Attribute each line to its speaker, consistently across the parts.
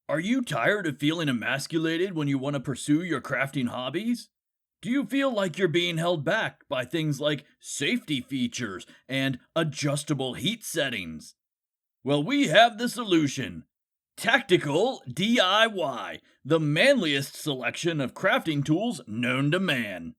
Speaker 1: Are you tired of feeling emasculated when you want to pursue your crafting hobbies? Do you feel like you're being held back by things like safety features and adjustable heat settings? Well, we have the solution. Tactical DIY, the manliest selection of crafting tools known to man.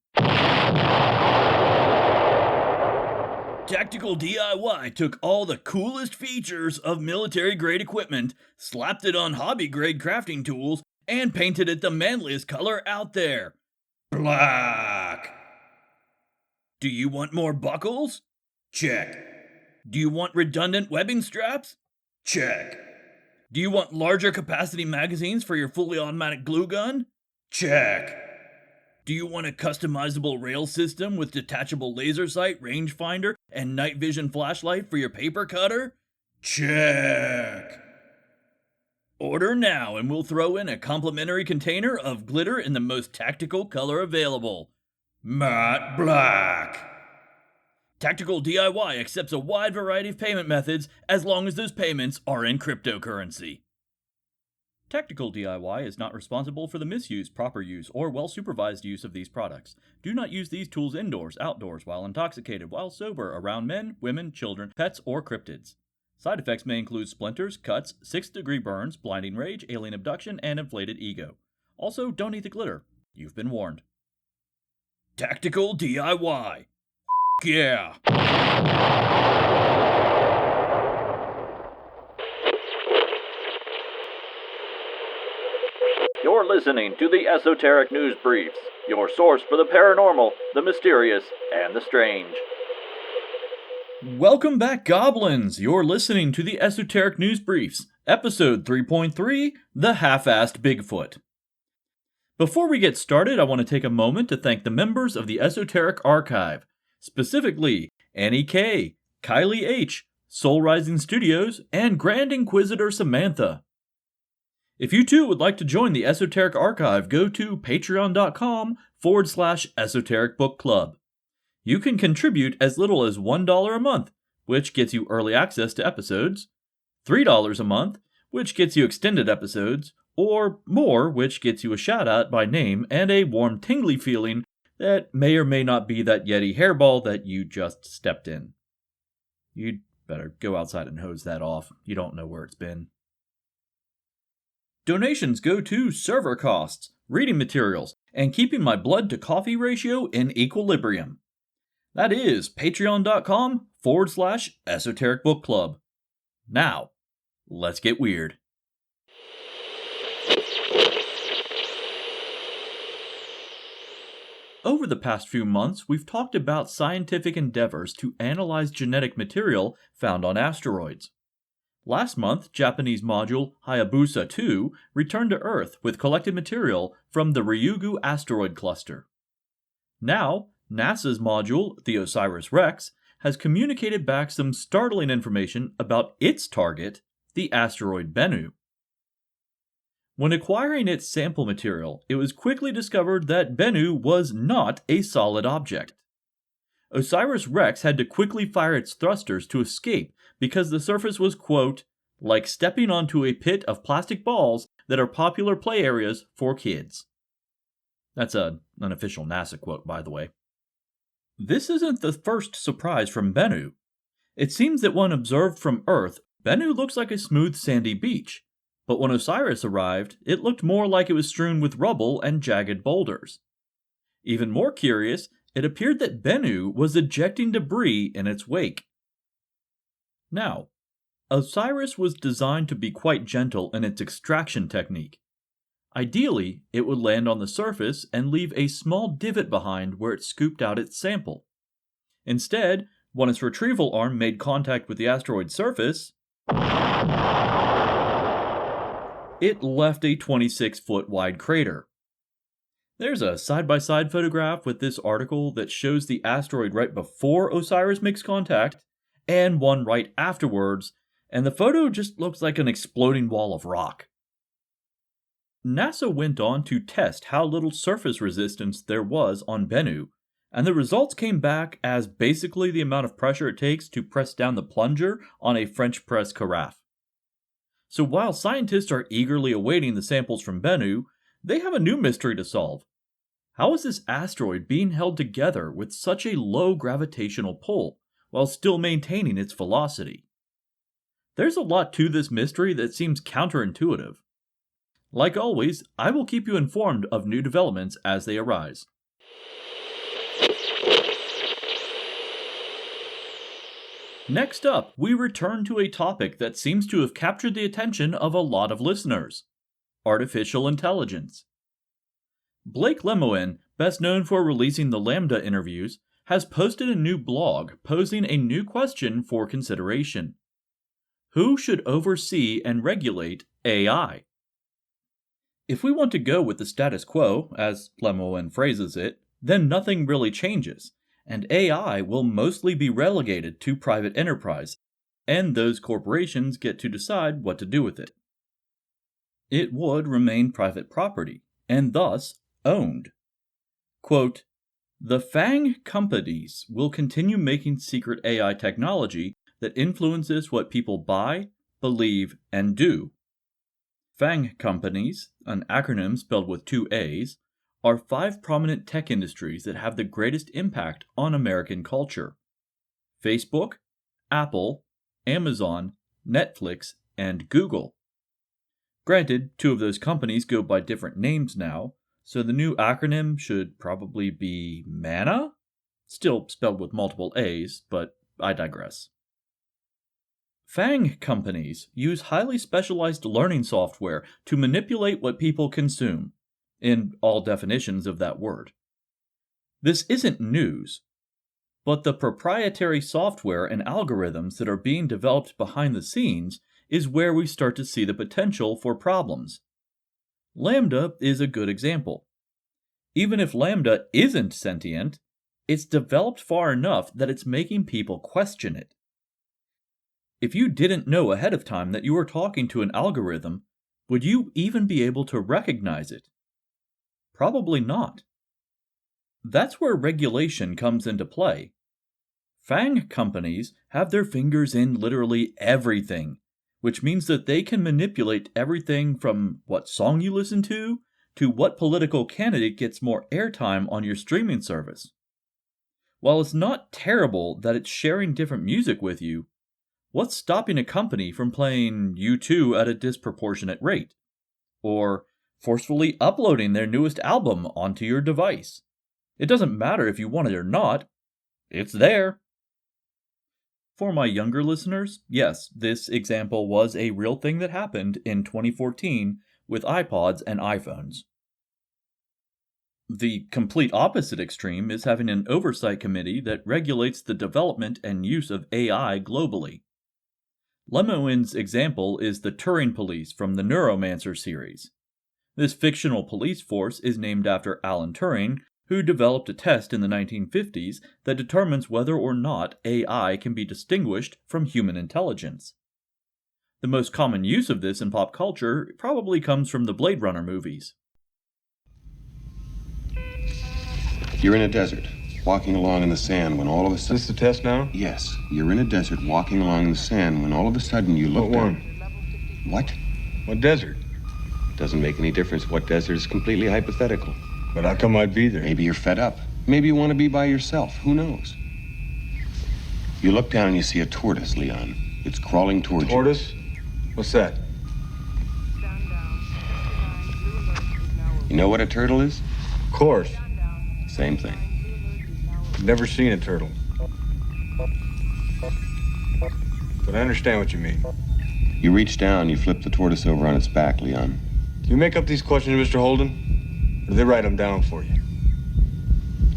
Speaker 1: Tactical DIY took all the coolest features of military grade equipment, slapped it on hobby grade crafting tools, and painted it the manliest color out there: black. Do you want more buckles? Check. Do you want redundant webbing straps? Check. Do you want larger capacity magazines for your fully automatic glue gun? Check. Do you want a customizable rail system with detachable laser sight, rangefinder, and night vision flashlight for your paper cutter? Check. Order now and we'll throw in a complimentary container of glitter in the most tactical color available: matte black. Tactical DIY accepts a wide variety of payment methods as long as those payments are in cryptocurrency. Tactical DIY is not responsible for the misuse, proper use, or well-supervised use of these products. Do not use these tools indoors, outdoors, while intoxicated, while sober, around men, women, children, pets, or cryptids. Side effects may include splinters, cuts, 6th-degree burns, blinding rage, alien abduction, and inflated ego. Also, don't eat the glitter. You've been warned. Tactical DIY. Yeah. You're listening to the Esoteric News Briefs, your source for the paranormal, the mysterious, and the strange. Welcome back, goblins! You're listening to the Esoteric News Briefs, episode 3.3, The Half-Assed Bigfoot. Before we get started, I want to take a moment to thank the members of the Esoteric Archive, specifically Annie K., Kylie H., Soul Rising Studios, and Grand Inquisitor Samantha. If you too would like to join the Esoteric Archive, go to patreon.com/Esoteric Book Club. You can contribute as little as $1 a month, which gets you early access to episodes, $3 a month, which gets you extended episodes, or more, which gets you a shout out by name and a warm tingly feeling that may or may not be that Yeti hairball that you just stepped in. You'd better go outside and hose that off. You don't know where it's been. Donations go to server costs, reading materials, and keeping my blood to coffee ratio in equilibrium. That is patreon.com/Esoteric Book Club. Now, let's get weird. Over the past few months, we've talked about scientific endeavors to analyze genetic material found on asteroids. Last month, Japanese module Hayabusa 2 returned to Earth with collected material from the Ryugu asteroid cluster. Now, NASA's module, the OSIRIS-REx, has communicated back some startling information about its target, the asteroid Bennu. When acquiring its sample material, it was quickly discovered that Bennu was not a solid object. OSIRIS-REx had to quickly fire its thrusters to escape because the surface was, quote, like stepping onto a pit of plastic balls that are popular play areas for kids. That's an unofficial NASA quote, by the way. This isn't the first surprise from Bennu. It seems that when observed from Earth, Bennu looks like a smooth sandy beach, but when Osiris arrived, it looked more like it was strewn with rubble and jagged boulders. Even more curious, it appeared that Bennu was ejecting debris in its wake. Now, Osiris was designed to be quite gentle in its extraction technique. Ideally, it would land on the surface and leave a small divot behind where it scooped out its sample. Instead, when its retrieval arm made contact with the asteroid's surface, it left a 26-foot wide crater. There's a side-by-side photograph with this article that shows the asteroid right before Osiris makes contact, and one right afterwards, and the photo just looks like an exploding wall of rock. NASA went on to test how little surface resistance there was on Bennu, and the results came back as basically the amount of pressure it takes to press down the plunger on a French press carafe. So while scientists are eagerly awaiting the samples from Bennu, they have a new mystery to solve. How is this asteroid being held together with such a low gravitational pull, while still maintaining its velocity? There's a lot to this mystery that seems counterintuitive. Like always, I will keep you informed of new developments as they arise. Next up, we return to a topic that seems to have captured the attention of a lot of listeners: artificial intelligence. Blake Lemoine, best known for releasing the Lambda interviews, has posted a new blog posing a new question for consideration. Who should oversee and regulate AI? If we want to go with the status quo, as Lemoine phrases it, then nothing really changes, and AI will mostly be relegated to private enterprise, and those corporations get to decide what to do with it. It would remain private property, and thus owned. Quote, "The FANG companies will continue making secret AI technology that influences what people buy, believe, and do. FANG companies, an acronym spelled with 2 A's, are 5 prominent tech industries that have the greatest impact on American culture: Facebook, Apple, Amazon, Netflix, and Google. Granted, 2 of those companies go by different names now, so the new acronym should probably be MANA? Still spelled with multiple A's, but I digress. FANG companies use highly specialized learning software to manipulate what people consume, in all definitions of that word. This isn't news, but the proprietary software and algorithms that are being developed behind the scenes is where we start to see the potential for problems. Lambda is a good example. Even if Lambda isn't sentient, it's developed far enough that it's making people question it. If you didn't know ahead of time that you were talking to an algorithm, would you even be able to recognize it? Probably not. That's where regulation comes into play. FANG companies have their fingers in literally everything, which means that they can manipulate everything from what song you listen to what political candidate gets more airtime on your streaming service. While it's not terrible that it's sharing different music with you, what's stopping a company from playing U2 at a disproportionate rate? Or forcefully uploading their newest album onto your device? It doesn't matter if you want it or not, it's there. For my younger listeners, yes, this example was a real thing that happened in 2014 with iPods and iPhones. The complete opposite extreme is having an oversight committee that regulates the development and use of AI globally. Lemoine's example is the Turing Police from the Neuromancer series. This fictional police force is named after Alan Turing, who developed a test in the 1950s that determines whether or not AI can be distinguished from human intelligence. The most common use of this in pop culture probably comes from the Blade Runner movies.
Speaker 2: You're in a desert, walking along in the sand when all of a sudden...
Speaker 3: Is this the test now?
Speaker 2: Yes, you're in a desert, walking along in the sand when all of a sudden you look
Speaker 3: What one?
Speaker 2: What?
Speaker 3: What desert?
Speaker 2: Doesn't make any difference what desert. Is completely hypothetical.
Speaker 3: But how come I'd be there?
Speaker 2: Maybe you're fed up. Maybe you want to be by yourself. Who knows? You look down and you see a tortoise, Leon. It's crawling towards
Speaker 3: Tortoise? What's that?
Speaker 2: You know what a turtle is?
Speaker 3: Of course.
Speaker 2: Same thing.
Speaker 3: Never seen a turtle. But I understand what you mean.
Speaker 2: You reach down, you flip the tortoise over on its back, Leon.
Speaker 3: Do you make up these questions, Mr. Holden? Or do they write them down for you?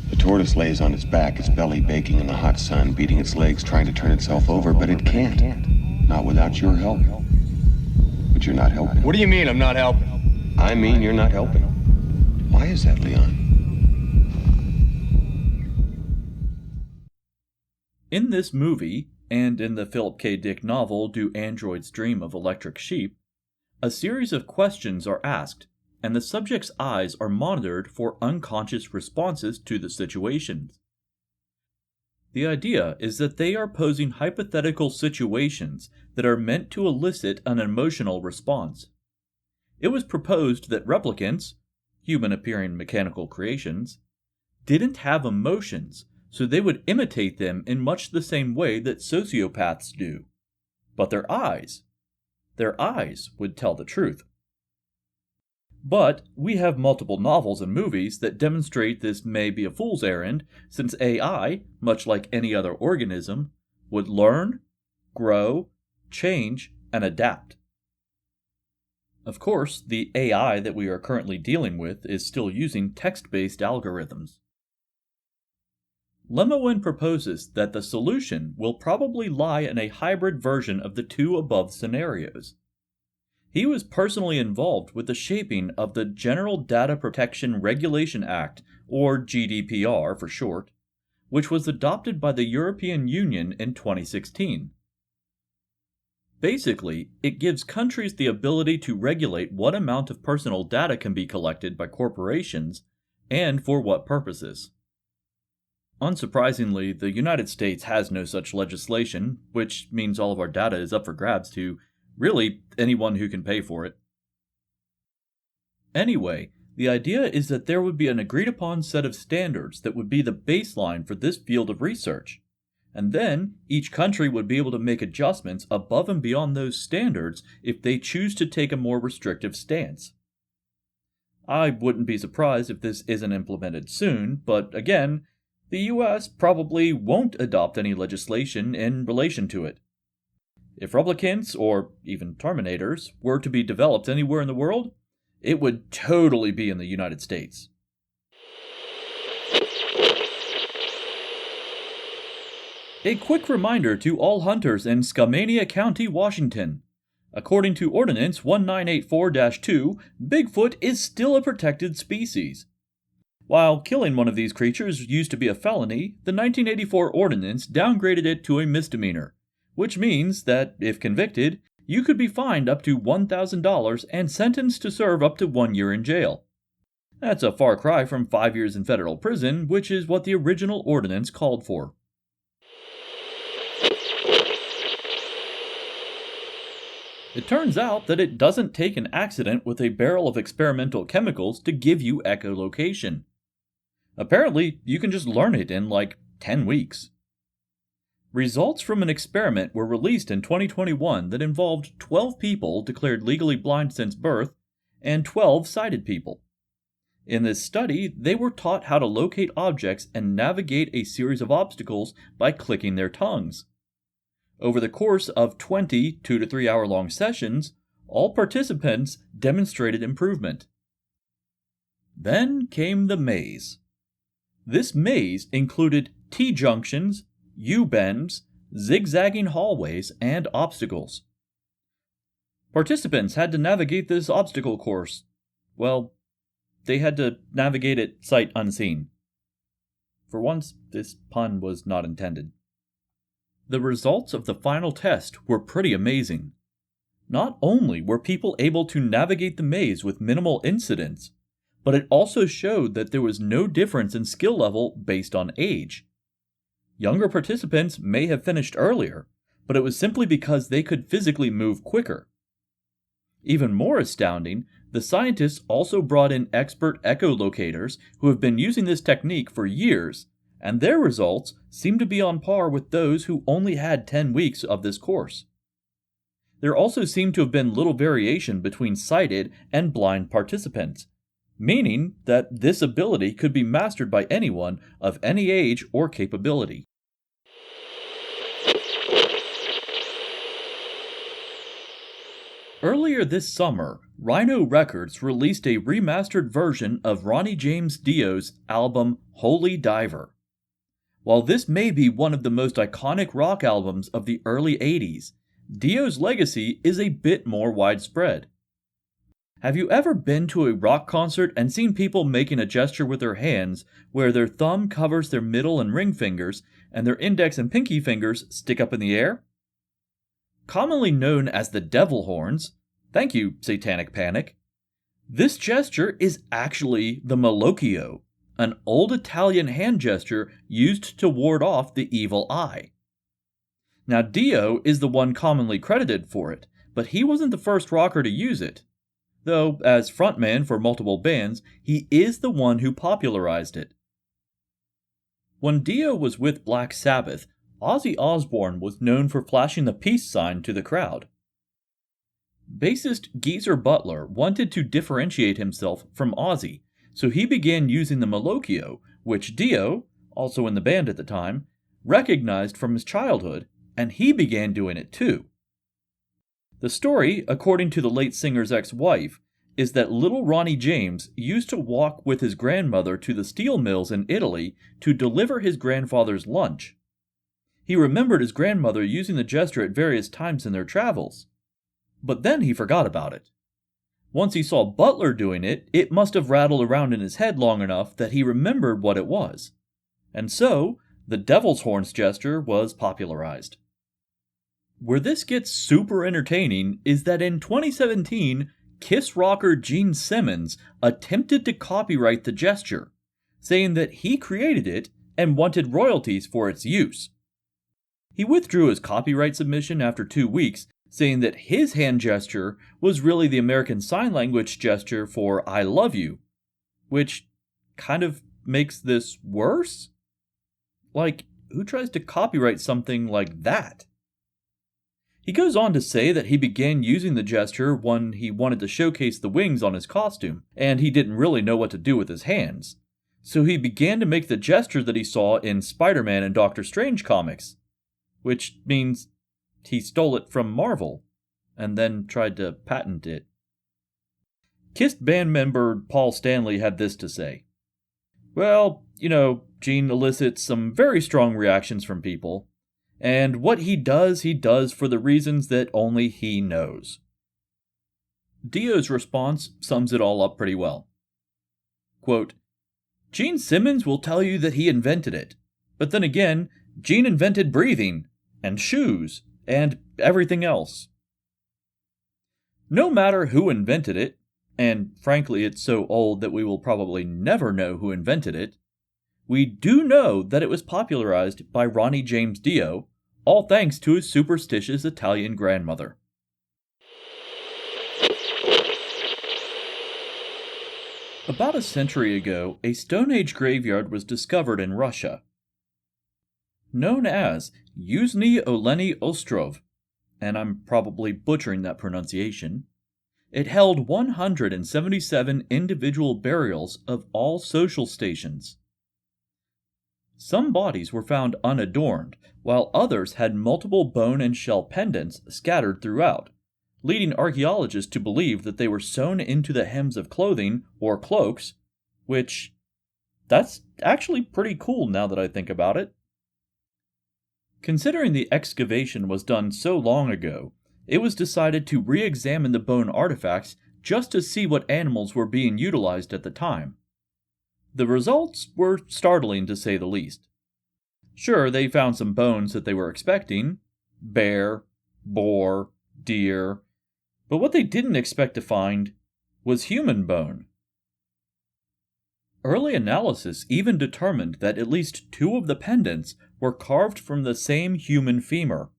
Speaker 2: The tortoise lays on its back, its belly baking in the hot sun, beating its legs, trying to turn itself over, but it can't. Not without your help. But you're not helping.
Speaker 3: What do you mean I'm not helping?
Speaker 2: I mean you're not helping. Why is that, Leon?
Speaker 1: In this movie, and in the Philip K. Dick novel Do Androids Dream of Electric Sheep, a series of questions are asked, and the subject's eyes are monitored for unconscious responses to the situations. The idea is that they are posing hypothetical situations that are meant to elicit an emotional response. It was proposed that replicants, human-appearing mechanical creations, didn't have emotions, so they would imitate them in much the same way that sociopaths do. But their eyes would tell the truth. But we have multiple novels and movies that demonstrate this may be a fool's errand, since AI, much like any other organism, would learn, grow, change, and adapt. Of course, the AI that we are currently dealing with is still using text-based algorithms. Lemoine proposes that the solution will probably lie in a hybrid version of the two above scenarios. He was personally involved with the shaping of the General Data Protection Regulation Act, or GDPR for short, which was adopted by the European Union in 2016. Basically, it gives countries the ability to regulate what amount of personal data can be collected by corporations and for what purposes. Unsurprisingly, the United States has no such legislation, which means all of our data is up for grabs to really anyone who can pay for it. Anyway, the idea is that there would be an agreed-upon set of standards that would be the baseline for this field of research, and then each country would be able to make adjustments above and beyond those standards if they choose to take a more restrictive stance. I wouldn't be surprised if this isn't implemented soon, but again, the US probably won't adopt any legislation in relation to it. If replicants, or even Terminators, were to be developed anywhere in the world, it would totally be in the United States. A quick reminder to all hunters in Skamania County, Washington. According to Ordinance 1984-2, Bigfoot is still a protected species. While killing one of these creatures used to be a felony, the 1984 ordinance downgraded it to a misdemeanor, which means that, if convicted, you could be fined up to $1,000 and sentenced to serve up to 1 year in jail. That's a far cry from 5 years in federal prison, which is what the original ordinance called for. It turns out that it doesn't take an accident with a barrel of experimental chemicals to give you echolocation. Apparently, you can just learn it in like 10 weeks. Results from an experiment were released in 2021 that involved 12 people declared legally blind since birth and 12 sighted people. In this study, they were taught how to locate objects and navigate a series of obstacles by clicking their tongues. Over the course of 20 2 to 3 hour long sessions, all participants demonstrated improvement. Then came the maze. This maze included T-junctions, U-bends, zigzagging hallways, and obstacles. Participants had to navigate this obstacle course. Well, they had to navigate it sight unseen. For once, this pun was not intended. The results of the final test were pretty amazing. Not only were people able to navigate the maze with minimal incidents, but it also showed that there was no difference in skill level based on age. Younger participants may have finished earlier, but it was simply because they could physically move quicker. Even more astounding, the scientists also brought in expert echolocators who have been using this technique for years, and their results seem to be on par with those who only had 10 weeks of this course. There also seemed to have been little variation between sighted and blind participants, meaning that this ability could be mastered by anyone of any age or capability. Earlier this summer, Rhino Records released a remastered version of Ronnie James Dio's album Holy Diver. While this may be one of the most iconic rock albums of the early 80s, Dio's legacy is a bit more widespread. Have you ever been to a rock concert and seen people making a gesture with their hands where their thumb covers their middle and ring fingers and their index and pinky fingers stick up in the air? Commonly known as the devil horns, thank you, Satanic Panic, this gesture is actually the Malocchio, an old Italian hand gesture used to ward off the evil eye. Now, Dio is the one commonly credited for it, but he wasn't the first rocker to use it. Though, as frontman for multiple bands, he is the one who popularized it. When Dio was with Black Sabbath, Ozzy Osbourne was known for flashing the peace sign to the crowd. Bassist Geezer Butler wanted to differentiate himself from Ozzy, so he began using the Malocchio, which Dio, also in the band at the time, recognized from his childhood, and he began doing it too. The story, according to the late singer's ex-wife, is that little Ronnie James used to walk with his grandmother to the steel mills in Italy to deliver his grandfather's lunch. He remembered his grandmother using the gesture at various times in their travels, but then he forgot about it. Once he saw Butler doing it, it must have rattled around in his head long enough that he remembered what it was. And so, the devil's horns gesture was popularized. Where this gets super entertaining is that in 2017, Kiss rocker Gene Simmons attempted to copyright the gesture, saying that he created it and wanted royalties for its use. He withdrew his copyright submission after 2 weeks, saying that his hand gesture was really the American Sign Language gesture for I love you, which kind of makes this worse? Like, who tries to copyright something like that? He goes on to say that he began using the gesture when he wanted to showcase the wings on his costume, and he didn't really know what to do with his hands. So he began to make the gesture that he saw in Spider-Man and Doctor Strange comics, which means he stole it from Marvel, and then tried to patent it. Kiss band member Paul Stanley had this to say. Well, Gene elicits some very strong reactions from people, and what he does for the reasons that only he knows. Dio's response sums it all up pretty well. Quote, Gene Simmons will tell you that he invented it, but then again, Gene invented breathing, and shoes, and everything else. No matter who invented it, and frankly it's so old that we will probably never know who invented it, we do know that it was popularized by Ronnie James Dio, all thanks to his superstitious Italian grandmother. About a century ago, a Stone Age graveyard was discovered in Russia. Known as Yuzhny Oleny Ostrov, and I'm probably butchering that pronunciation, it held 177 individual burials of all social stations. Some bodies were found unadorned, while others had multiple bone and shell pendants scattered throughout, leading archaeologists to believe that they were sewn into the hems of clothing or cloaks, which, that's actually pretty cool now that I think about it. Considering the excavation was done so long ago, it was decided to re-examine the bone artifacts just to see what animals were being utilized at the time. The results were startling to say the least. Sure, they found some bones that they were expecting, bear, boar, deer, but what they didn't expect to find was human bone. Early analysis even determined that at least 2 of the pendants were carved from the same human femur.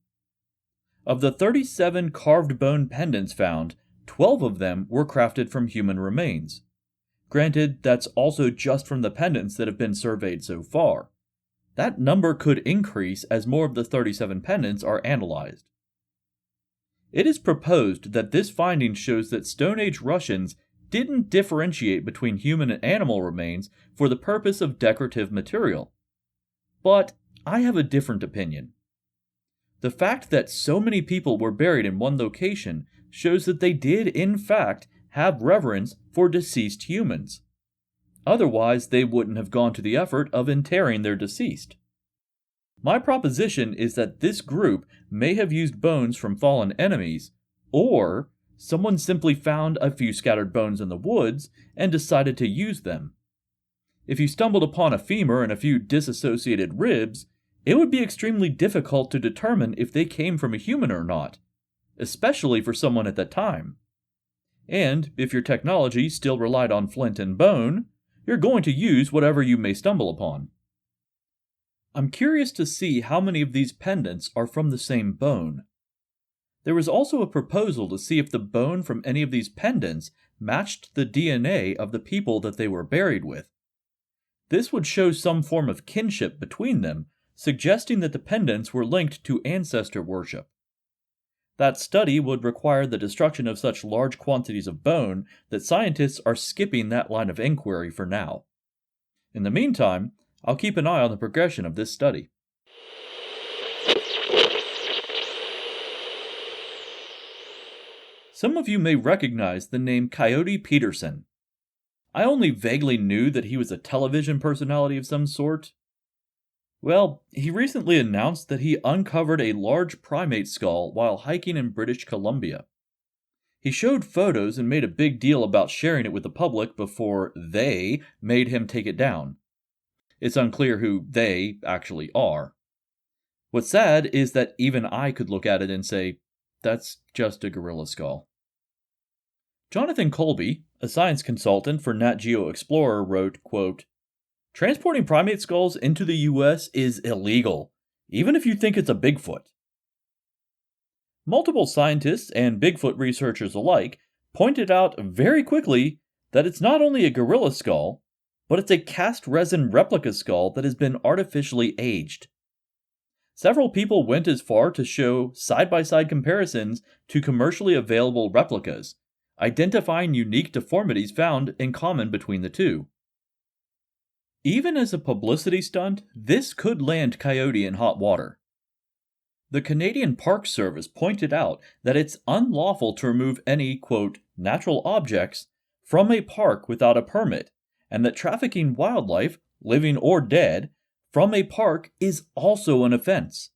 Speaker 1: Of the 37 carved bone pendants found, 12 of them were crafted from human remains. Granted, that's also just from the pendants that have been surveyed so far. That number could increase as more of the 37 pendants are analyzed. It is proposed that this finding shows that Stone Age Russians didn't differentiate between human and animal remains for the purpose of decorative material. But I have a different opinion. The fact that so many people were buried in one location shows that they did, in fact, have reverence for deceased humans. Otherwise, they wouldn't have gone to the effort of interring their deceased. My proposition is that this group may have used bones from fallen enemies, or someone simply found a few scattered bones in the woods and decided to use them. If you stumbled upon a femur and a few disassociated ribs, it would be extremely difficult to determine if they came from a human or not, especially for someone at that time. And if your technology still relied on flint and bone, you're going to use whatever you may stumble upon. I'm curious to see how many of these pendants are from the same bone. There was also a proposal to see if the bone from any of these pendants matched the DNA of the people that they were buried with. This would show some form of kinship between them, suggesting that the pendants were linked to ancestor worship. That study would require the destruction of such large quantities of bone that scientists are skipping that line of inquiry for now. In the meantime, I'll keep an eye on the progression of this study. Some of you may recognize the name Coyote Peterson. I only vaguely knew that he was a television personality of some sort. Well, he recently announced that he uncovered a large primate skull while hiking in British Columbia. He showed photos and made a big deal about sharing it with the public before they made him take it down. It's unclear who they actually are. What's sad is that even I could look at it and say, that's just a gorilla skull. Jonathan Colby, a science consultant for Nat Geo Explorer, wrote, quote, "Transporting primate skulls into the US is illegal, even if you think it's a Bigfoot." Multiple scientists and Bigfoot researchers alike pointed out very quickly that it's not only a gorilla skull, but it's a cast resin replica skull that has been artificially aged. Several people went as far to show side-by-side comparisons to commercially available replicas, identifying unique deformities found in common between the two. Even as a publicity stunt, this could land Coyote in hot water. The Canadian Park Service pointed out that it's unlawful to remove any, quote, natural objects from a park without a permit, and that trafficking wildlife, living or dead, from a park is also an offense.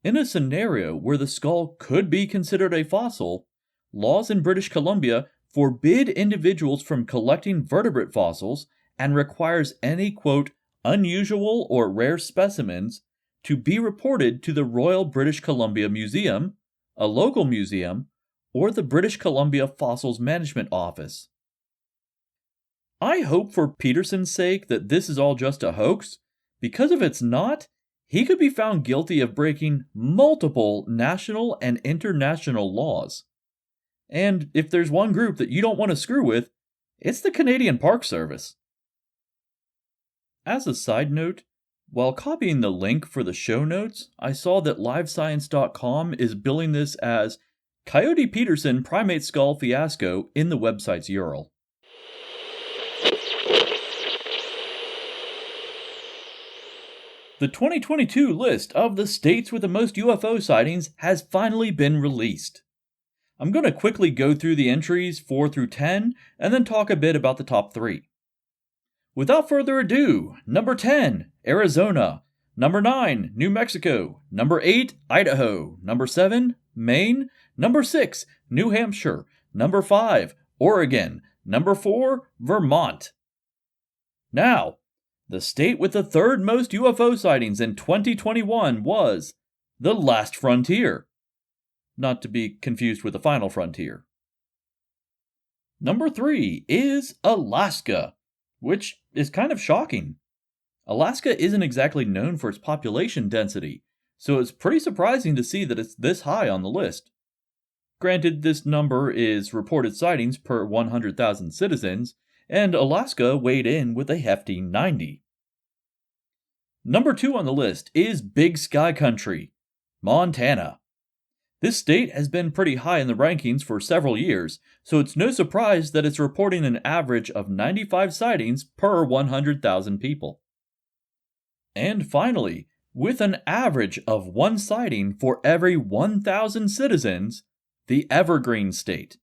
Speaker 1: In a scenario where the skull could be considered a fossil, laws in British Columbia forbid individuals from collecting vertebrate fossils and requires any, quote, unusual or rare specimens to be reported to the Royal British Columbia Museum, a local museum, or the British Columbia Fossils Management Office. I hope for Peterson's sake that this is all just a hoax, because if it's not, he could be found guilty of breaking multiple national and international laws. And if there's one group that you don't want to screw with, it's the Canadian Park Service. As a side note, while copying the link for the show notes, I saw that livescience.com is billing this as Coyote Peterson Primate Skull Fiasco in the website's URL. The 2022 list of the states with the most UFO sightings has finally been released. I'm going to quickly go through the entries 4 through 10 and then talk a bit about the top 3. Without further ado, number 10, Arizona. Number 9, New Mexico. Number 8, Idaho. Number 7, Maine. Number 6, New Hampshire. Number 5, Oregon. Number 4, Vermont. Now, the state with the third most UFO sightings in 2021 was the Last Frontier. Not to be confused with the Final Frontier. Number 3 is Alaska, which is kind of shocking. Alaska isn't exactly known for its population density, so it's pretty surprising to see that it's this high on the list. Granted, this number is reported sightings per 100,000 citizens, and Alaska weighed in with a hefty 90. Number 2 on the list is Big Sky Country, Montana. This state has been pretty high in the rankings for several years, so it's no surprise that it's reporting an average of 95 sightings per 100,000 people. And finally, with an average of 1 sighting for every 1,000 citizens, the Evergreen State,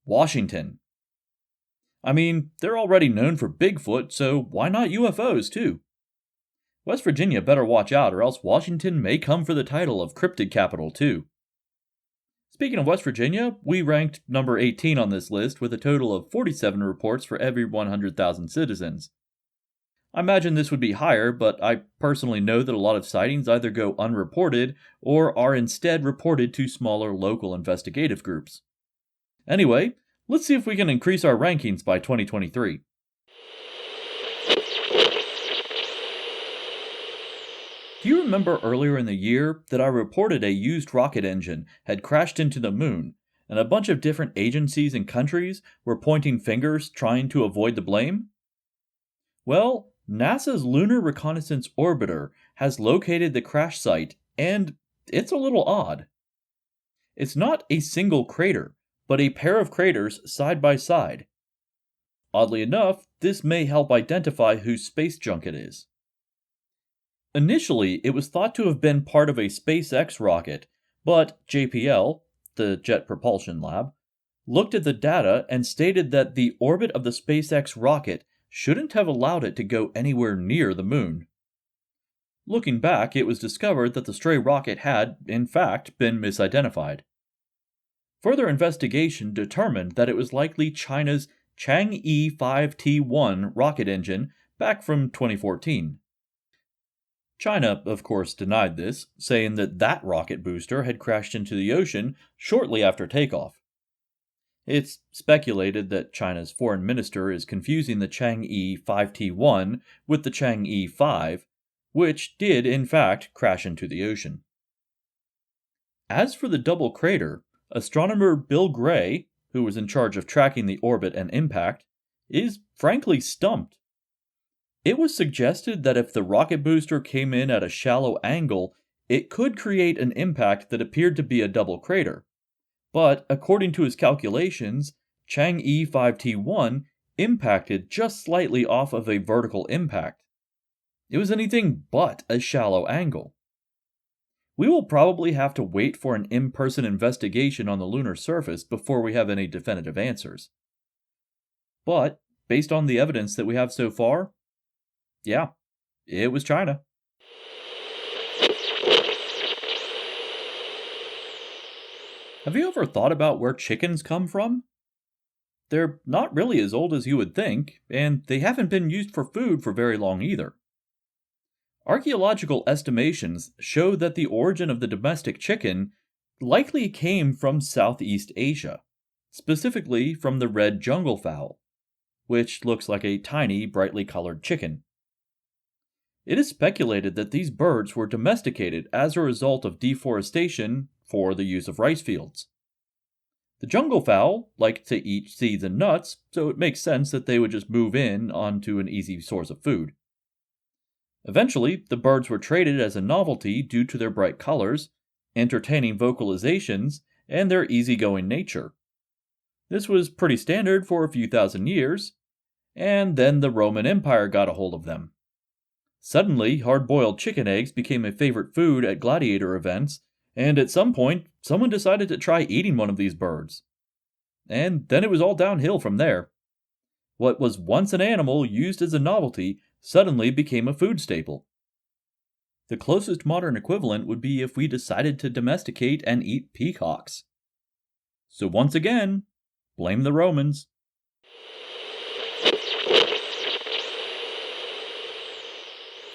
Speaker 1: Washington. I mean, they're already known for Bigfoot, so why not UFOs too? West Virginia better watch out, or else Washington may come for the title of cryptid capital too. Speaking of West Virginia, we ranked number 18 on this list with a total of 47 reports for every 100,000 citizens. I imagine this would be higher, but I personally know that a lot of sightings either go unreported or are instead reported to smaller local investigative groups. Anyway, let's see if we can increase our rankings by 2023. Do you remember earlier in the year that I reported a used rocket engine had crashed into the moon, and a bunch of different agencies and countries were pointing fingers trying to avoid the blame? Well, NASA's Lunar Reconnaissance Orbiter has located the crash site, and it's a little odd. It's not a single crater, but a pair of craters side by side. Oddly enough, this may help identify whose space junk it is. Initially, it was thought to have been part of a SpaceX rocket, but JPL, the Jet Propulsion Lab, looked at the data and stated that the orbit of the SpaceX rocket shouldn't have allowed it to go anywhere near the moon. Looking back, it was discovered that the stray rocket had, in fact, been misidentified. Further investigation determined that it was likely China's Chang'e 5T1 rocket engine back from 2014. China, of course, denied this, saying that that rocket booster had crashed into the ocean shortly after takeoff. It's speculated that China's foreign minister is confusing the Chang'e 5T1 with the Chang'e 5, which did, in fact, crash into the ocean. As for the double crater, astronomer Bill Gray, who was in charge of tracking the orbit and impact, is frankly stumped. It was suggested that if the rocket booster came in at a shallow angle, it could create an impact that appeared to be a double crater. But according to his calculations, Chang'e 5T1 impacted just slightly off of a vertical impact. It was anything but a shallow angle. We will probably have to wait for an in-person investigation on the lunar surface before we have any definitive answers. But, based on the evidence that we have so far, yeah, it was China. Have you ever thought about where chickens come from? They're not really as old as you would think, and they haven't been used for food for very long either. Archaeological estimations show that the origin of the domestic chicken likely came from Southeast Asia, specifically from the red jungle fowl, which looks like a tiny, brightly colored chicken. It is speculated that these birds were domesticated as a result of deforestation for the use of rice fields. The jungle fowl like to eat seeds and nuts, so it makes sense that they would just move in onto an easy source of food. Eventually, the birds were traded as a novelty due to their bright colors, entertaining vocalizations, and their easygoing nature. This was pretty standard for a few thousand years, and then the Roman Empire got a hold of them. Suddenly, hard-boiled chicken eggs became a favorite food at gladiator events, and at some point, someone decided to try eating one of these birds. And then it was all downhill from there. What was once an animal used as a novelty suddenly became a food staple. The closest modern equivalent would be if we decided to domesticate and eat peacocks. So once again, blame the Romans.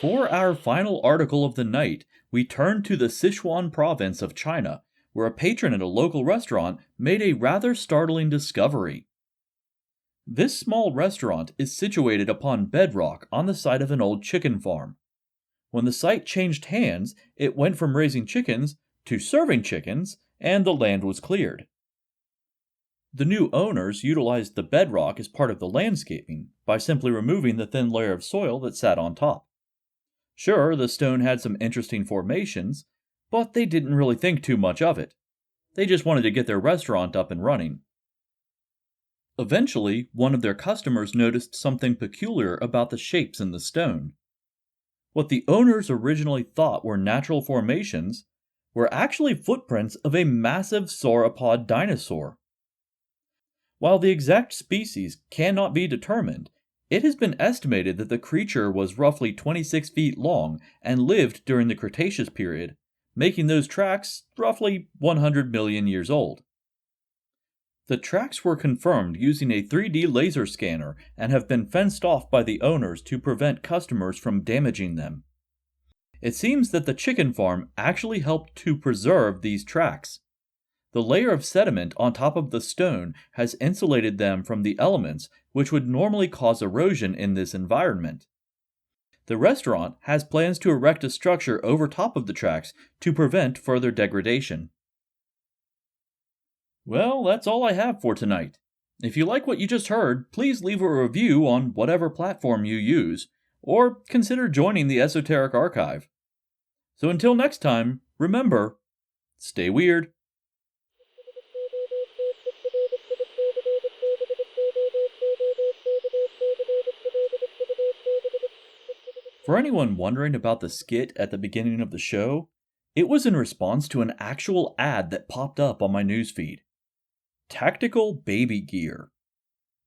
Speaker 1: For our final article of the night, we turn to the Sichuan province of China, where a patron at a local restaurant made a rather startling discovery. This small restaurant is situated upon bedrock on the site of an old chicken farm. When the site changed hands, it went from raising chickens to serving chickens, and the land was cleared. The new owners utilized the bedrock as part of the landscaping by simply removing the thin layer of soil that sat on top. Sure, the stone had some interesting formations, but they didn't really think too much of it. They just wanted to get their restaurant up and running. Eventually, one of their customers noticed something peculiar about the shapes in the stone. What the owners originally thought were natural formations were actually footprints of a massive sauropod dinosaur. While the exact species cannot be determined, it has been estimated that the creature was roughly 26 feet long and lived during the Cretaceous period, making those tracks roughly 100 million years old. The tracks were confirmed using a 3D laser scanner and have been fenced off by the owners to prevent customers from damaging them. It seems that the chicken farm actually helped to preserve these tracks. The layer of sediment on top of the stone has insulated them from the elements which would normally cause erosion in this environment. The restaurant has plans to erect a structure over top of the tracks to prevent further degradation. Well, that's all I have for tonight. If you like what you just heard, please leave a review on whatever platform you use, or consider joining the Esoteric Archive. So until next time, remember, stay weird. For anyone wondering about the skit at the beginning of the show, it was in response to an actual ad that popped up on my newsfeed. Tactical baby gear.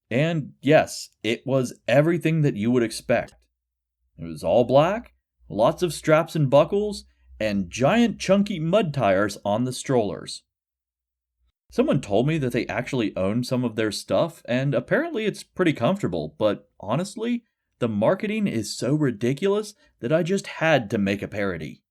Speaker 1: And yes, it was everything that you would expect. It was all black, lots of straps and buckles, and giant chunky mud tires on the strollers. Someone told me that they actually own some of their stuff, and apparently it's pretty comfortable, but honestly, the marketing is so ridiculous that I just had to make a parody.